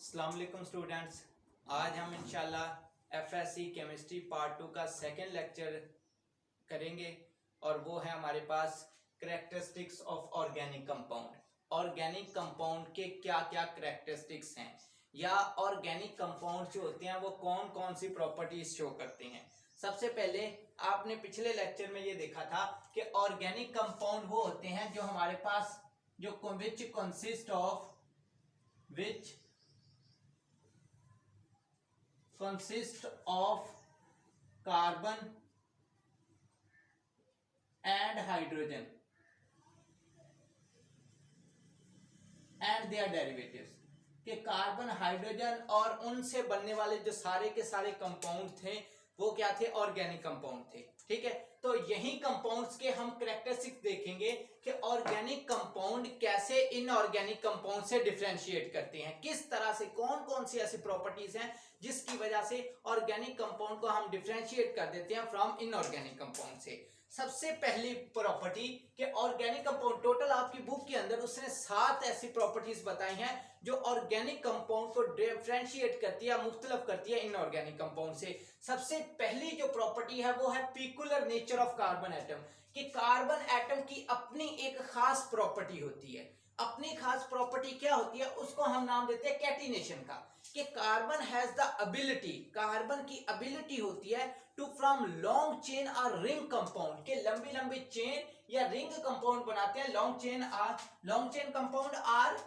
अस्सलाम वालेकुम स्टूडेंट्स। आज हम इंशाल्लाह एफएससी केमिस्ट्री पार्ट 2 का सेकंड लेक्चर करेंगे और वो है हमारे पास characteristics of organic compound. Organic compound के क्या क्या कैरेक्टरिस्टिक्स हैं या ऑर्गेनिक कंपाउंड जो होते हैं वो कौन कौन सी प्रॉपर्टीज शो करते हैं। सबसे पहले आपने पिछले लेक्चर में ये देखा था कि ऑर्गेनिक कंपाउंड वो होते हैं जो हमारे पास जो विच consist of carbon and hydrogen and their derivatives कि कार्बन हाइड्रोजन और उनसे बनने वाले जो सारे के सारे कंपाउंड थे वो क्या थे, ऑर्गेनिक कंपाउंड थे। ठीक है, तो यही कंपाउंड्स के हम कैरेक्टरिस्टिक्स देखेंगे कि ऑर्गेनिक कंपाउंड कैसे इनऑर्गेनिक कंपाउंड से डिफरेंशिएट करते हैं, किस तरह से, कौन कौन सी ऐसी प्रॉपर्टीज हैं जिसकी वजह से ऑर्गेनिक कंपाउंड को हम डिफरेंशिएट कर देते हैं फ्रॉम इनऑर्गेनिक कंपाउंड से। सबसे पहली प्रॉपर्टी कि ऑर्गेनिक कंपाउंड, टोटल आपकी बुक के अंदर उसने 7 ऐसी प्रॉपर्टीज बताई हैं जो ऑर्गेनिक कंपाउंड को डिफरेंशिएट करती है, मुख्तलिफ करती है इनऑर्गेनिक कंपाउंड से। सबसे पहली जो प्रॉपर्टी है वो है पीकुलर नेचर ऑफ कार्बन एटम, कि कार्बन एटम की अपनी एक खास प्रॉपर्टी होती है। अपनी खास प्रॉपर्टी क्या होती है, उसको हम नाम देते हैं कैटिनेशन का, कि carbon has the ability, carbon की एबिलिटी होती है टू फ्रॉम लॉन्ग चेन और रिंग कंपाउंड, के लंबी लंबी चेन या रिंग कंपाउंड बनाते हैं। लॉन्ग चेन कंपाउंड और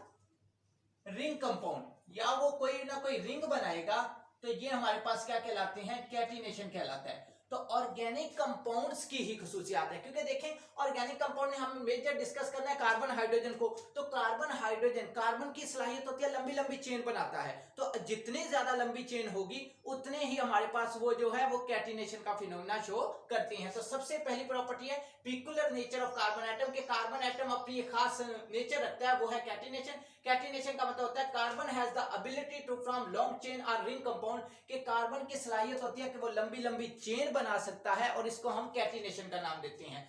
रिंग कंपाउंड, या वो कोई ना कोई रिंग बनाएगा, तो ये हमारे पास क्या कहलाते हैं, कैटिनेशन कहलाता है। तो ऑर्गेनिक कंपाउंड्स की ही खुसूसियात है, क्योंकि देखें ऑर्गेनिक कंपाउंड में हम मेजर डिस्कस करना है कार्बन हाइड्रोजन को, तो कार्बन हाइड्रोजन, कार्बन की सलाहियत होती है लंबी लंबी चेन बनाता है, तो जितनी ज्यादा लंबी चेन होगी उतने ही हमारे पास वो जो है वो कैटिनेशन का फिनोमेना शो करती हैं। तो सबसे पहली प्रॉपर्टी है पीकुलर नेचर ऑफ कार्बन एटम, के कार्बन एटम अपनी खास नेचर रखता है, वो है कैटिनेशन। कैटिनेशन का मतलब होता है carbon has the ability to from long chain और रिंग कंपाउंड, के कार्बन की सलाहियत होती है कि वो लंबी लंबी चेन बना सकता है, और इसको हम कैटिनेशन का नाम देते हैं।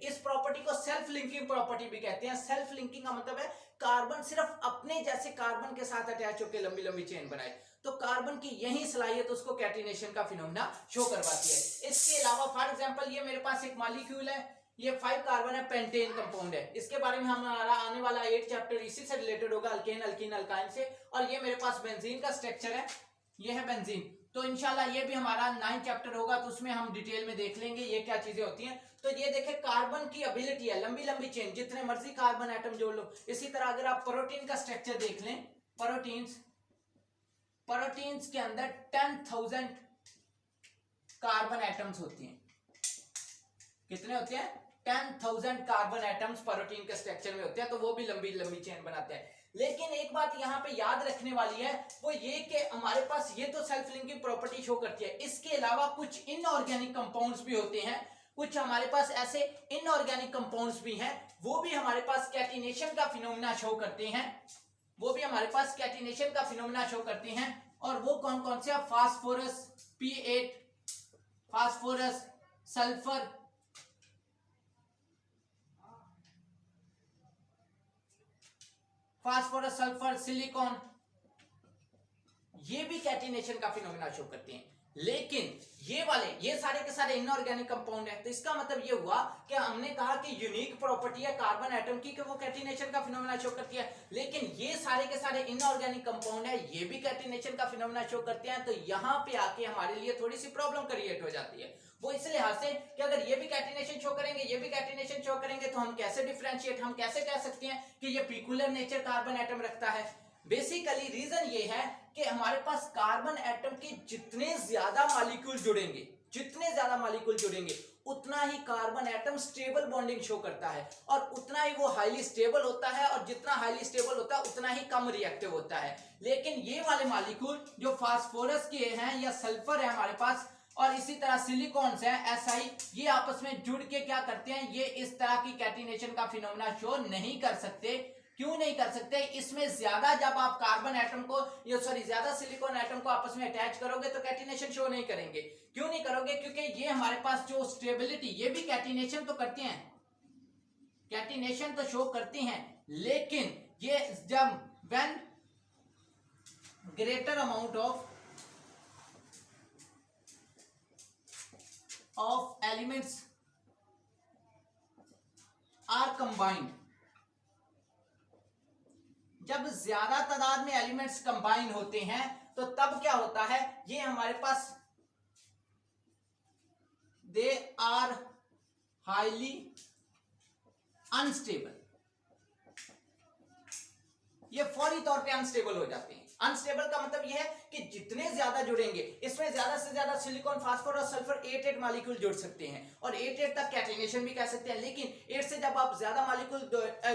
इस प्रॉपर्टी को सेल्फ लिंकिंग प्रॉपर्टी भी कहते हैं। सेल्फ लिंकिंग का मतलब है कार्बन सिर्फ अपने जैसे कार्बन के साथ अटैच होकर लंबी लंबी चेन बनाए, तो कार्बन की यही सलाहियत उसको कैटिनेशन का फिनोमेना शो करवाती है। इसके अलावा फॉर एग्जांपल ये मेरे पास एक मॉलिक्यूल है, ये 5 कार्बन है, पेंटेन कंपाउंड है, इसके बारे में हमारा आने वाला 8 चैप्टर इसी से रिलेटेड होगा, अल्केन अल्कीन अल्काइन से। और ये मेरे पास बेंजीन का स्ट्रक्चर है, ये है बेंजीन, तो इंशाल्लाह ये भी हमारा 9 चैप्टर होगा, तो उसमें हम डिटेल में देख लेंगे ये क्या चीजें होती हैं। तो ये देखें कार्बन की एबिलिटी है लंबी लंबी चेन, जितने मर्जी कार्बन एटम जोड़ लो। इसी तरह अगर आप प्रोटीन का स्ट्रक्चर देख लें, प्रोटीन्स के अंदर 10,000 कार्बन एटम्स होती हैं। कितने होते हैं, 10,000 कार्बन एटम्स प्रोटीन के स्ट्रक्चर में होते हैं, तो वो भी लंबी लंबी चेन बनाते हैं। लेकिन एक बात यहाँ पे याद रखने वाली है, वो ये कि हमारे पास ये तो सेल्फ लिंकिंग प्रॉपर्टी शो करती है, इसके अलावा कुछ इनऑर्गेनिक कंपाउंड्स भी होते हैं, कुछ हमारे पास ऐसे इनऑर्गेनिक कंपाउंड्स भी हैं, वो भी हमारे पास कैटिनेशन का फिनोमेना शो करते हैं, वो भी हमारे पास कैटिनेशन का फिनोमेना शो करते हैं। और वो कौन कौन से, phosphorus P8, phosphorus, sulphur, silicon, ये भी कैटिनेशन का फिनोमेना शो करते हैं। लेकिन ये सारे के सारे इनऑर्गेनिक कंपाउंड है, तो इसका मतलब ये हुआ कि हमने कहा कि यूनिक प्रॉपर्टी है कार्बन एटम की कि वो कैटिनेशन का फिनोमेना शो करती है, लेकिन ये सारे के सारे इनऑर्गेनिक कंपाउंड है, ये भी कैटिनेशन का फिनोमेना शो करते हैं। तो यहाँ पे आके हमारे लिए थोड़ी सी प्रॉब्लम क्रिएट हो जाती है, वो इस लिहाज से कि अगर ये भी कैटिनेशन शो करेंगे, ये भी कैटिनेशन शो करेंगे, तो हम कैसे डिफरेंशिएट, हम कैसे कह सकते हैं कि ये पीकुलर नेचर कार्बन एटम रखता है। बेसिकली रीजन ये है कि हमारे पास कार्बन एटम के जितने ज्यादा मॉलिक्यूल जुड़ेंगे उतना ही carbon atom stable bonding show करता है, और उतना ही वो हाईली स्टेबल होता है, और जितना हाईली स्टेबल होता है उतना ही कम रिएक्टिव होता है। लेकिन ये वाले मॉलिक्यूल जो फास्फोरस के हैं या सल्फर है हमारे पास, और इसी तरह सिलिकॉन्स है SI, ये आपस में जुड़ के क्या करते हैं, ये इस तरह की कैटिनेशन का फिनोमेना शो नहीं कर सकते। क्यों नहीं कर सकते, इसमें ज्यादा जब आप कार्बन एटम को ज्यादा सिलिकॉन एटम को आपस में अटैच करोगे तो कैटिनेशन शो नहीं करेंगे। क्यों नहीं करोगे, क्योंकि ये हमारे पास जो स्टेबिलिटी, ये भी कैटिनेशन तो करते हैं, कैटिनेशन तो शो करती हैं, लेकिन ये जब when greater amount of elements are combined, जब ज्यादा तादाद में एलिमेंट्स कंबाइन होते हैं तो तब क्या होता है, ये हमारे पास दे आर हाईली अनस्टेबल, ये फौरी तौर पे अनस्टेबल हो जाते हैं। अनस्टेबल का मतलब यह है कि जितने ज्यादा जुड़ेंगे, इसमें ज्यादा से ज्यादा सिलिकॉन, फास्फोरस और सल्फर 8 मॉलिक्यूल जुड़ सकते हैं और 8 तक कैटिनेशन भी कह सकते हैं, लेकिन 8 से जब आप ज्यादा मॉलिक्यूल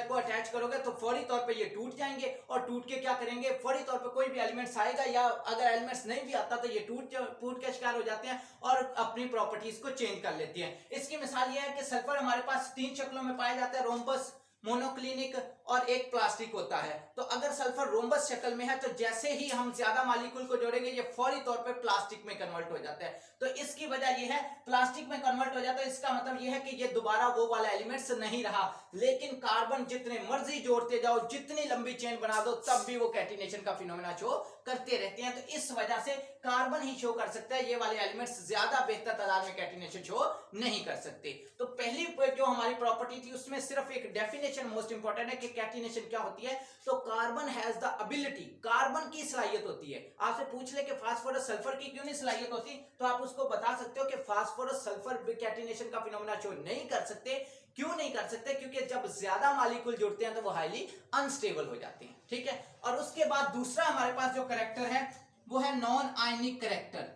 को अटैच करोगे तो फौरी तौर पे ये टूट जाएंगे और टूट के क्या करेंगे, फौरी तौर पे कोई भी एलिमेंट्स आएगा या अगर एलिमेंट्स नहीं भी आता तो ये टूट के शिकार हो जाते हैं और अपनी प्रॉपर्टीज को चेंज कर लेती हैं। इसकी मिसाल यह है कि सल्फर हमारे पास 3 शक्लों में पाया जाता है, रोम्बस, मोनोक्लिनिक और एक प्लास्टिक होता है। तो अगर सल्फर रोम्बस शक्ल में है तो जैसे ही हम ज्यादा मॉलिक्यूल को जोड़ेंगे ये फौरी तौर पे प्लास्टिक में कन्वर्ट हो जाता है। तो इसकी वजह ये है, प्लास्टिक में कन्वर्ट हो जाता है, इसका मतलब ये है कि ये दोबारा वो वाला एलिमेंट्स नहीं रहा। लेकिन कार्बन जितने मर्जी जोड़ते जाओ, जितनी लंबी चेन बना दो, तब भी वो कैटिनेशन का फिनोमेना शो करते रहते हैं। तो इस वजह से कार्बन ही शो कर सकता है, ये वाले एलिमेंट्स ज्यादा बेहतर तादाद में कैटिनेशन शो नहीं कर सकते। तो पहली जो हमारी प्रॉपर्टी थी उसमें सिर्फ एक डेफिनेशन मोस्ट इंपॉर्टेंट है कि कैटिनेशन क्या होती है। तो carbon has the ability, carbon की सलाहियत होती है। आपसे पूछ ले कि फास्फोरस सल्फर की क्यों नहीं सलाहियत होती, तो आप उसको बता सकते हो कि फास्फोरस सल्फर कैटिनेशन का फिनोमेना शो नहीं कर सकते। क्यों नहीं कर सकते, क्योंकि जब ज्यादा मॉलिक्यूल जुड़ते हैं तो वो हाईली अनस्टेबल हो जाते हैं। ठीक है, और उसके बाद दूसरा हमारे पास जो कैरेक्टर है वो है non ionic character.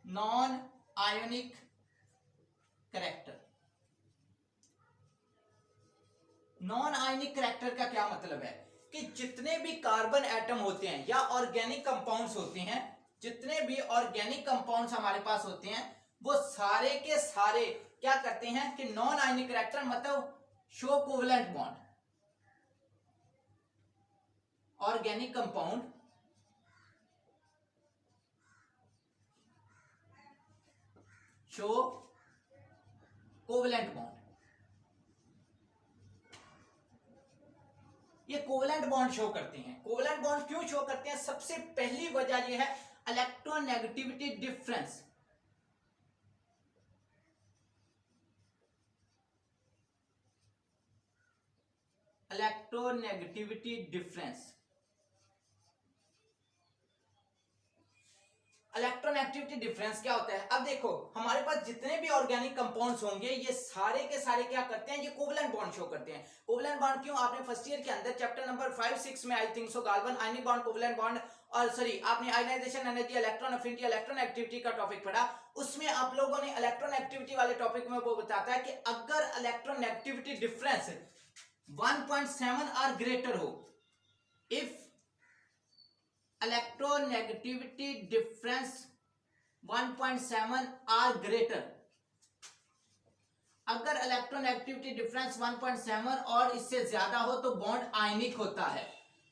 Non ionic character, non ionic character का क्या मतलब है कि जितने भी कार्बन एटम होते हैं या ऑर्गेनिक कंपाउंड्स होते हैं, जितने भी ऑर्गेनिक कंपाउंड्स हमारे पास होते हैं वो सारे के सारे क्या करते हैं कि नॉन आयनिक कैरेक्टर मतलब show covalent bond. Organic compound show covalent bond, ये कोवेलेंट बॉन्ड शो करते हैं। कोवेलेंट बॉन्ड क्यों शो करते हैं, सबसे पहली वजह ये है electronegativity difference. Electronegativity difference, electronegativity difference क्या होता है। अब देखो हमारे पास जितने भी ऑर्गेनिक कंपाउंड्स होंगे ये सारे के सारे क्या करते हैं, ये कोवेलेंट बॉन्ड शो करते हैं। कोवेलेंट बॉन्ड क्यों, आपने फर्स्ट ईयर के अंदर चैप्टर नंबर 5-6 में I think so carbon ionic bond, covalent bond और सॉरी आपने ionisation energy, electron affinity, electron activity का टॉपिक पढ़ा। उसमें आप लोगों ने इलेक्ट्रॉन एक्टिविटी वाले टॉपिक में वो बताता है कि अगर इलेक्ट्रॉन एक्टिविटी डिफरेंस 1.7 और ग्रेटर हो, if electronegativity difference 1.7 or greater, अगर इलेक्ट्रोनेगेटिविटी डिफरेंस 1.7 और इससे ज्यादा हो तो बॉन्ड आयनिक होता है,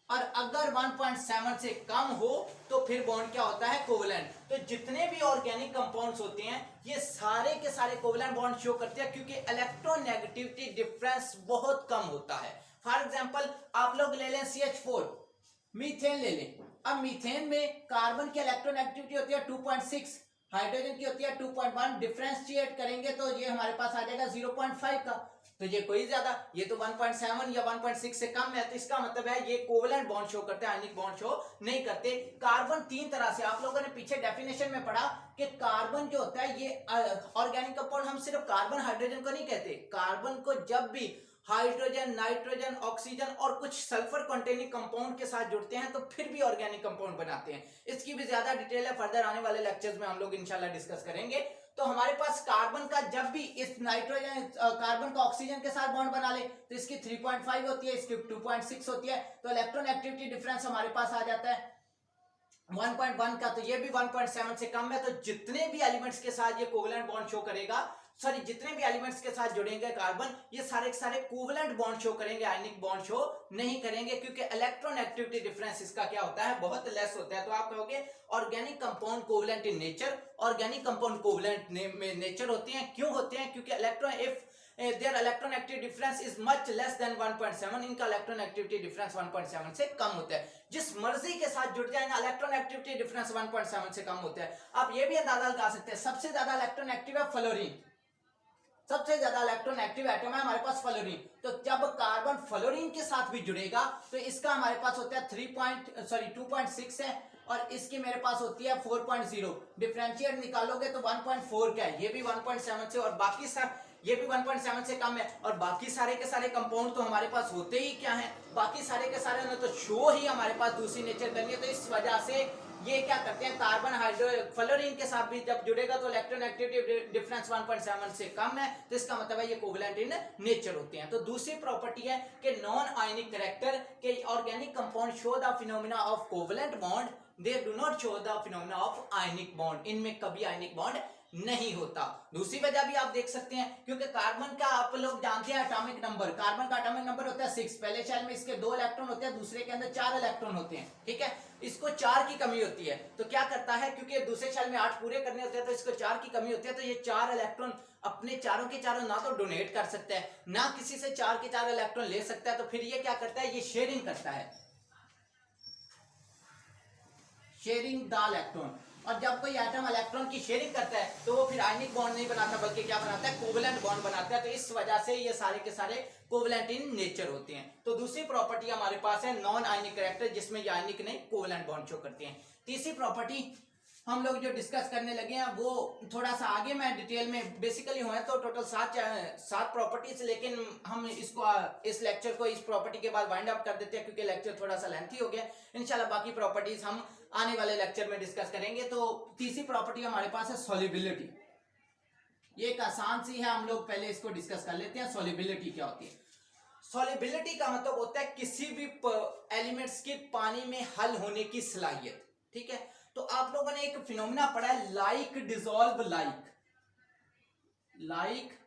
और अगर 1.7 से कम हो तो फिर बॉन्ड क्या होता है, कोवेलेंट। तो जितने भी ऑर्गेनिक कंपाउंड्स होते हैं ये सारे के सारे कोवेलेंट बॉन्ड शो करते हैं क्योंकि इलेक्ट्रोनेगेटिविटी डिफरेंस बहुत कम होता है। फॉर एग्जांपल आप लोग ले लें CH4, मीथेन ले लें। अब मीथेन में कार्बन की इलेक्ट्रोनेगेटिविटी होती है 2.6, हाइड्रोजन की होती है 2.1, डिफरेंशिएट करेंगे तो ये हमारे पास आ जाएगा 0.5 का। तो ये कोई ज्यादा, ये तो 1.7 या 1.6 से कम है, तो इसका मतलब है ये कोवेलेंट बॉन्ड शो करते हैं, आयनिक बॉन्ड शो नहीं करते। कार्बन 3 तरह से, आप लोगों ने पीछे डेफिनेशन में पढ़ा कि कार्बन जो होता है ये ऑर्गेनिक कंपाउंड, हम सिर्फ कार्बन हाइड्रोजन को नहीं कहते, कार्बन को जब भी हाइड्रोजन, नाइट्रोजन, ऑक्सीजन और कुछ सल्फर कंटेनिंग कंपाउंड के साथ जुड़ते हैं तो फिर भी ऑर्गेनिक कंपाउंड बनाते हैं। इसकी भी ज्यादा डिटेल है, फर्दर आने वाले लेक्चर्स में हम लोग इंशाल्लाह डिस्कस करेंगे। तो हमारे पास कार्बन का जब भी इस नाइट्रोजन कार्बन का ऑक्सीजन के साथ बॉन्ड बना ले तो इसकी 3.5 होती है, इसकी 2.6 होती है, तो इलेक्ट्रॉन एक्टिविटी डिफरेंस हमारे पास आ जाता है 1.1 का, तो ये भी 1.7 से कम है। तो जितने भी एलिमेंट्स के साथ ये कोवेलेंट बॉन्ड शो करेगा, सॉरी जितने भी एलिमेंट्स के साथ जुड़ेंगे कार्बन, ये सारे के सारे कोवेलेंट बॉन्ड शो करेंगे, आयनिक बॉन्ड शो नहीं करेंगे क्योंकि इलेक्ट्रॉन एक्टिविटी डिफरेंस इसका क्या होता है, बहुत लेस होता है। तो आप कहोगे organic compound covalent in nature, organic compound covalent में नेचर होते हैं। क्यों होते हैं, क्योंकि electron if there electron activity difference is much less than 1.7, इनका इलेक्ट्रॉन एक्टिविटी डिफरेंस 1.7 से कम होता है। जिस मर्जी के साथ जुड़ जाए ना, इलेक्ट्रॉन एक्टिविटी डिफरेंस 1.7 से कम होता है। आप ये भी अंदाजा लगा सकते हैं, सबसे ज्यादा इलेक्ट्रॉन एक्टिव है फ्लोरीन, सबसे ज्यादा इलेक्ट्रॉन एक्टिव एटम है हमारे पास फ्लोरीन। तो जब कार्बन फ्लोरीन के साथ भी जुड़ेगा तो इसका हमारे पास होता है 2.6 है, और इसकी मेरे पास होती है 4.0। डिफरेंशिएट निकालोगे तो 1.4 का है, ये भी 1.7 से, और बाकी ये भी 1.7 से कम है। और बाकी सारे के सारे कंपाउंड तो हमारे पास होते ही क्या है, बाकी सारे के सारे ने तो शो ही हमारे पास दूसरी नेचर करनी है। तो इस वजह से ये क्या करते हैं, कार्बन हाइड्रो फ्लोरीन के साथ भी जब जुड़ेगा तो इलेक्ट्रॉन एक्टिविटी डिफरेंस 1.7 से कम है, तो इसका मतलब है ये कोवलेंट इन नेचर होते हैं। तो दूसरी प्रॉपर्टी है कि नॉन आयनिक कैरेक्टर के organic compound show the phenomena of covalent bond, they do not show the phenomena of ionic bond, इनमें कभी आयनिक बॉन्ड नहीं होता। दूसरी वजह भी आप देख सकते हैं, क्योंकि कार्बन का आप लोग जानते हैं एटॉमिक नंबर, कार्बन का एटॉमिक नंबर होता है 6, पहले शेल में इसके 2 इलेक्ट्रॉन होते हैं, दूसरे के अंदर 4 इलेक्ट्रॉन होते हैं, ठीक है। इसको 4 की कमी होती है, तो क्या करता है, क्योंकि दूसरे शेल में 8 पूरे करने होते हैं, तो इसको 4 की कमी होती है, तो ये 4 इलेक्ट्रॉन अपने चारों के चारों ना तो डोनेट कर सकता है, ना किसी से 4 के 4 इलेक्ट्रॉन ले सकता है। तो फिर ये क्या करता है, ये शेयरिंग करता है, शेयरिंग द इलेक्ट्रॉन। और जब कोई एटम इलेक्ट्रॉन की शेयरिंग करता है तो वो फिर आयनिक बॉन्ड नहीं बनाता, बल्कि क्या बनाता है, कोवलेंट बॉन्ड बनाता है। तो इस वजह से ये सारे के सारे कोवलेंट इन नेचर होते हैं। तो दूसरी प्रॉपर्टी हमारे पास है नॉन आयनिक कैरेक्टर, जिसमें ये आयनिक नहीं कोवलेंट बॉन्ड शो करते हैं। तीसरी प्रॉपर्टी हम लोग जो डिस्कस करने लगे हैं वो थोड़ा सा आगे मैं डिटेल में, बेसिकली हुए तो टोटल 7 प्रॉपर्टीज, लेकिन हम इसको इस लेक्चर को इस प्रॉपर्टी के बाद वाइंड अप कर देते हैं, क्योंकि लेक्चर थोड़ा सा लेंथी हो गया। इंशाल्लाह बाकी प्रॉपर्टीज हम आने वाले लेक्चर में डिस्कस करेंगे। तो तीसरी प्रॉपर्टी हमारे पास है सॉल्युबिलिटी। ये एक आसान सी है, हम लोग पहले इसको डिस्कस कर लेते हैं। सॉल्युबिलिटी क्या होती है? सॉल्युबिलिटी का मतलब होता है किसी भी एलिमेंट्स की पानी में हल होने की सलाहियत, ठीक है। तो आप लोगों ने एक फिनोमेना पढ़ा है, like dissolve like, like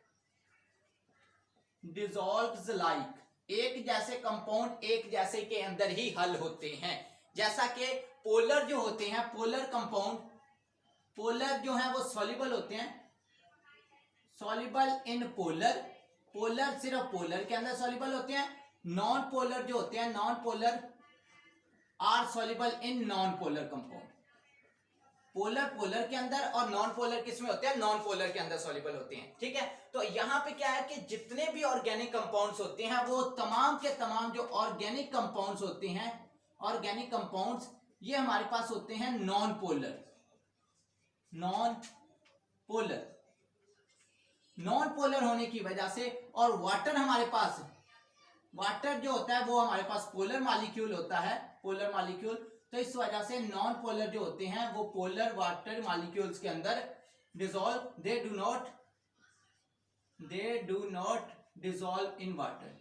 dissolves like, एक जैसे कंपाउंड एक जैसे के अंदर ही हल होते हैं। जैसा कि पोलर जो होते हैं, पोलर कंपाउंड, पोलर जो है वो सॉल्युबल होते हैं, सॉल्युबल इन पोलर, पोलर सिर्फ पोलर के अंदर सॉल्युबल होते हैं। नॉन पोलर जो होते हैं, non polar are soluble in non polar compound. Polar polar के अंदर और नॉन पोलर किसमें होते हैं, नॉन पोलर के अंदर सॉल्युबल होते हैं, ठीक है। तो यहां पे क्या है कि जितने भी ऑर्गेनिक कंपाउंड्स होते हैं वो तमाम के तमाम जो ऑर्गेनिक कंपाउंड्स होते हैं, ऑर्गेनिक कंपाउंड्स ये हमारे पास होते हैं non polar, non polar, non polar होने की वजह से। और वाटर हमारे पास, वाटर जो होता है वो हमारे पास पोलर मॉलिक्यूल होता है, पोलर मॉलिक्यूल। तो इस वजह से नॉन पोलर जो होते हैं वो पोलर वाटर मॉलिक्यूल्स के अंदर dissolve, they do not dissolve in water,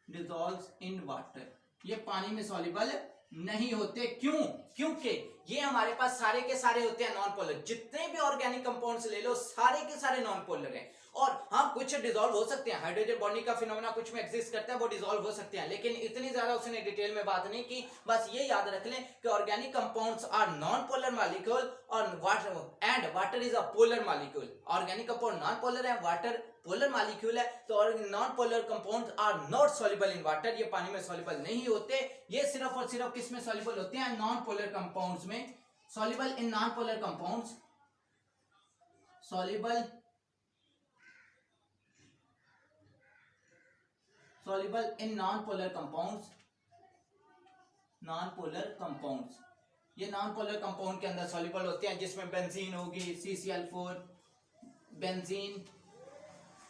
dissolve in water, ये पानी में सॉल्युबल नहीं होते। क्यों? क्योंकि ये हमारे पास सारे के सारे होते हैं नॉन पोलर। जितने भी ऑर्गेनिक कंपाउंड्स ले लो सारे के सारे नॉन पोलर हैं। और हाँ, कुछ डिसॉल्व हो सकते हैं, हाइड्रोजन बॉन्डिंग का फिनोमेना कुछ में एग्जिस्ट करता है, वो डिसॉल्व हो सकते हैं, लेकिन इतनी ज्यादा उसने डिटेल में बात नहीं की। बस ये याद रख लें कि organic compounds are non polar molecule और water is a polar molecule. Organic compound non polar है, वाटर पोलर मॉलिक्यूल है। तो non polar compounds are not soluble in water, ये पानी में सॉल्युबल नहीं होते। ये सिर्फ और सिर्फ किस में सॉल्युबल होते हैं, नॉन पोलर कंपाउंड्स में। Soluble in non polar compounds, soluble in non polar compounds, non polar compounds, ये नॉन पोलर कंपाउंड के अंदर सॉल्युबल होते हैं, जिसमें बेंजीन होगी, CCl4, benzene,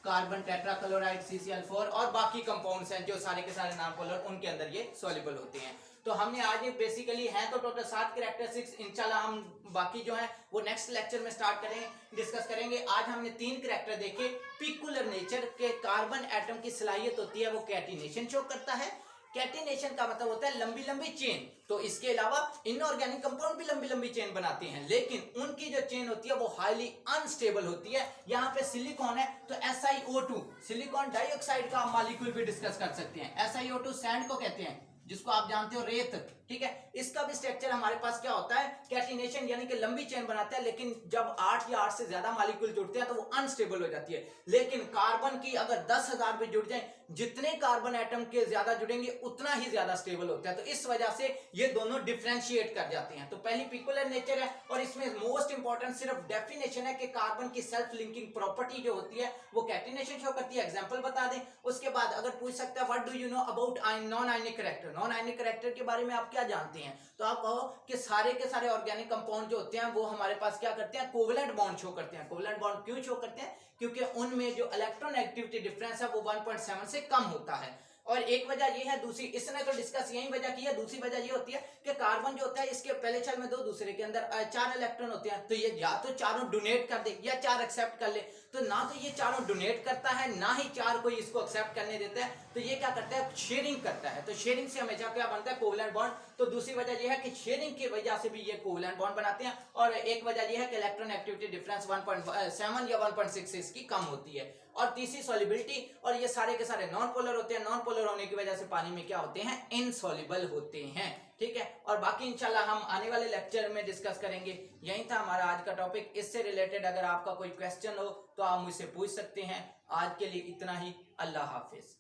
carbon tetrachloride CCl4 और बाकी कंपाउंड्स हैं जो सारे के सारे नॉन पोलर, उनके अंदर ये सॉल्युबल होते हैं। तो हमने आज ये बेसिकली है तो टोटल 7 कैरेक्टरिस्टिक्स, इंशाल्लाह हम बाकी जो है वो नेक्स्ट लेक्चर में स्टार्ट करेंगे, डिस्कस करेंगे। आज हमने 3 कैरेक्टर देखे। पिकुलर नेचर के कार्बन एटम की सलाहियत होती है वो कैटिनेशन शो करता है। कैटिनेशन का मतलब होता है लंबी लंबी चेन। तो इसके अलावा इनऑर्गेनिक कंपाउंड भी लंबी लंबी चेन बनाते हैं, लेकिन उनकी जो चेन होती है वो हाईली अनस्टेबल होती है। यहाँ पे सिलिकॉन है तो SiO2 सिलिकॉन डाइऑक्साइड का मॉलिक्यूल भी डिस्कस कर सकते हैं। SiO2 सैंड को कहते हैं, जिसको आप जानते हो रेत, ठीक है, इसका भी स्ट्रक्चर हमारे पास क्या होता है, कैटिनेशन यानी कि लंबी चेन बनाता है, लेकिन जब 8 या 8 से ज्यादा मॉलिक्यूल जुड़ते हैं तो वो अनस्टेबल हो जाती है। लेकिन कार्बन की अगर 10,000 भी जुड़ जाए, जितने कार्बन एटम के ज्यादा जुड़ेंगे उतना ही ज्यादा स्टेबल होता है। तो इस वजह से ये दोनों डिफरेंशिएट कर जाते हैं। तो पहली पिकुलर नेचर है, और इसमें मोस्ट इंपॉर्टेंट सिर्फ डेफिनेशन है कि कार्बन की सेल्फ लिंकिंग प्रॉपर्टी जो होती है वो कैटिनेशन शो करती है। एग्जांपल बता दें, उसके बाद अगर पूछ सकता है what do you know about non ionic character, non ionic character के बारे में आप क्या जानते हैं, तो आप कहो कि सारे के सारे ऑर्गेनिक कंपाउंड जो होते हैं वो हमारे पास क्या करते हैं, कोवेलेंट बॉन्ड शो करते हैं। कोवेलेंट बॉन्ड क्यों शो करते हैं, क्योंकि उनमें जो इलेक्ट्रोनेगेटिविटी डिफरेंस है वो 1.7 से कम होता है। और एक वजह ये है, दूसरी इसने तो डिस्कस यही वजह की है, दूसरी वजह ये होती है कि कार्बन जो होता है इसके पहले शेल में 2, दूसरे के अंदर 4 इलेक्ट्रॉन होते हैं। तो ये या तो चारों डोनेट कर दे या 4 एक्सेप्ट कर ले। तो ना तो ये चारों डोनेट करता है, ना ही 4 कोई इसको एक्सेप्ट करने देता है। तो ये क्या करता है, शेयरिंग करता है। तो शेयरिंग से हमेशा क्या बनता है, कोवेलेंट बॉन्ड। तो दूसरी वजह यह है कि शेयरिंग की वजह से भी ये कोवेलेंट बॉन्ड बनाते हैं। और एक वजह यह है कि इलेक्ट्रॉन एक्टिविटी डिफरेंस 1.7 या 1.6 से इसकी कम होती है। और तीसरी सॉल्युबिलिटी, और ये सारे के सारे नॉन पोलर होते हैं। नॉन पोलर होने की वजह से पानी में क्या होते हैं, इनसॉल्युबल होते हैं, ठीक है। और बाकी इंशाल्लाह हम आने वाले लेक्चर में डिस्कस करेंगे। यही था हमारा आज का टॉपिक। इससे रिलेटेड अगर आपका कोई क्वेश्चन हो तो आप मुझसे पूछ सकते हैं। आज के लिए इतना ही। अल्लाह हाफिज।